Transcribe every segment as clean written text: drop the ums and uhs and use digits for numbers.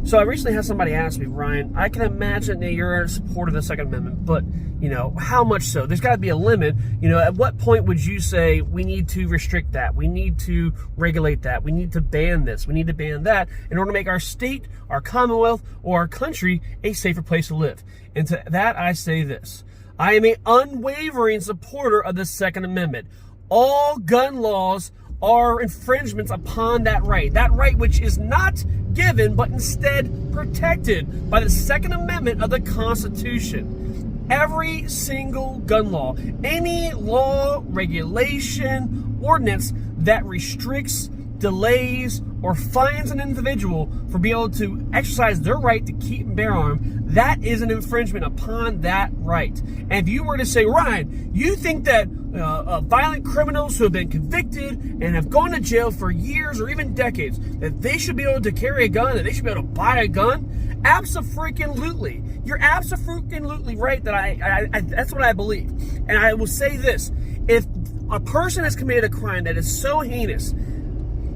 So I recently had somebody ask me, Ryan, I can imagine that you're in support of the Second Amendment, but, how much so? There's got to be a limit. At what point would you say we need to restrict that? We need to regulate that. We need to ban this. We need to ban that in order to make our state, our commonwealth, or our country a safer place to live. And to that I say this. I am an unwavering supporter of the Second Amendment. All gun laws are infringements upon that right which is not given but instead protected by the Second Amendment of the Constitution. Every single gun law, any law, regulation, ordinance that restricts, delays, or fines an individual for being able to exercise their right to keep and bear arms, that is an infringement upon that right. And if you were to say, Ryan, you think that violent criminals who have been convicted and have gone to jail for years or even decades, that they should be able to carry a gun, that they should be able to buy a gun? Abso-freaking-lutely. You're abso-freaking-lutely right that I that's what I believe. And I will say this. If a person has committed a crime that is so heinous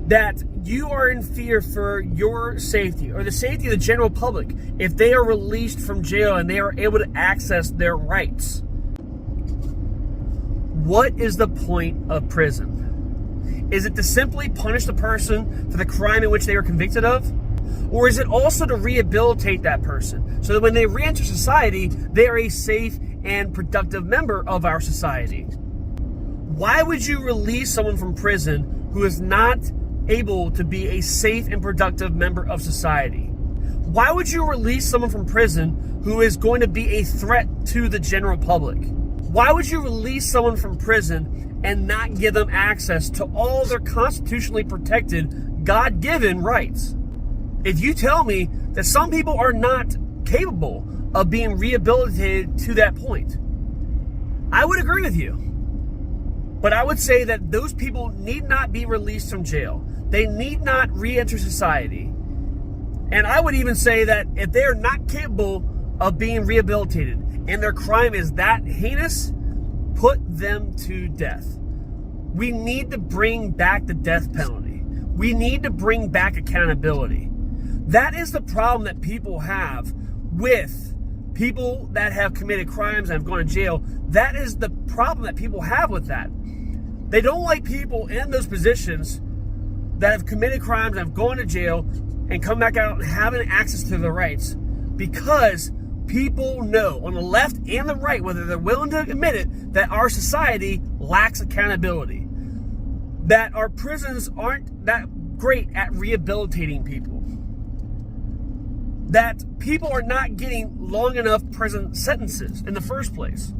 that you are in fear for your safety or the safety of the general public if they are released from jail and they are able to access their rights, what is the point of prison? Is it to simply punish the person for the crime in which they were convicted of? Or is it also to rehabilitate that person so that when they re-enter society, they are a safe and productive member of our society? Why would you release someone from prison who is not able to be a safe and productive member of society? Why would you release someone from prison who is going to be a threat to the general public? Why would you release someone from prison and not give them access to all their constitutionally protected, God-given rights? If you tell me that some people are not capable of being rehabilitated to that point, I would agree with you. But I would say that those people need not be released from jail. They need not re-enter society. And I would even say that if they are not capable of being rehabilitated and their crime is that heinous, put them to death. We need to bring back the death penalty. We need to bring back accountability. That is the problem that people have with people that have committed crimes and have gone to jail. That is the problem that people have with that. They don't like people in those positions that have committed crimes and have gone to jail and come back out and having access to their rights, because people know on the left and the right, whether they're willing to admit it, that our society lacks accountability, that our prisons aren't that great at rehabilitating people, that people are not getting long enough prison sentences in the first place.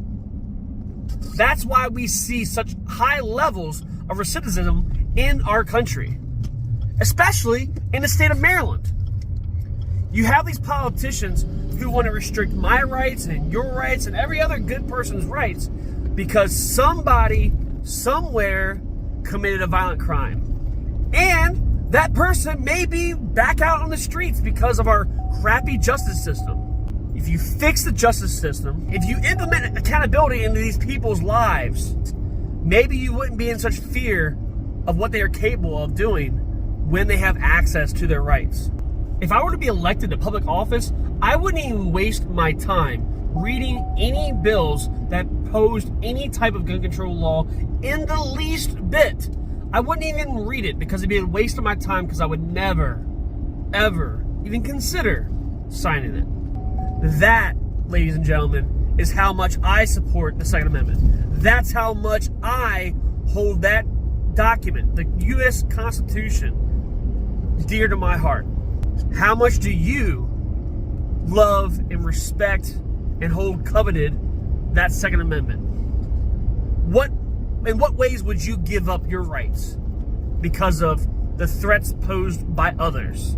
That's why we see such high levels of recidivism in our country, especially in the state of Maryland. You have these politicians who want to restrict my rights and your rights and every other good person's rights because somebody somewhere committed a violent crime. And that person may be back out on the streets because of our crappy justice system. If you fix the justice system, if you implement accountability into these people's lives, maybe you wouldn't be in such fear of what they are capable of doing when they have access to their rights. If I were to be elected to public office, I wouldn't even waste my time reading any bills that posed any type of gun control law in the least bit. I wouldn't even read it because it'd be a waste of my time, because I would never, ever even consider signing it. That, ladies and gentlemen, is how much I support the Second Amendment. That's how much I hold that document, the U.S. Constitution, dear to my heart. How much do you love and respect and hold coveted that Second Amendment? In what ways would you give up your rights because of the threats posed by others?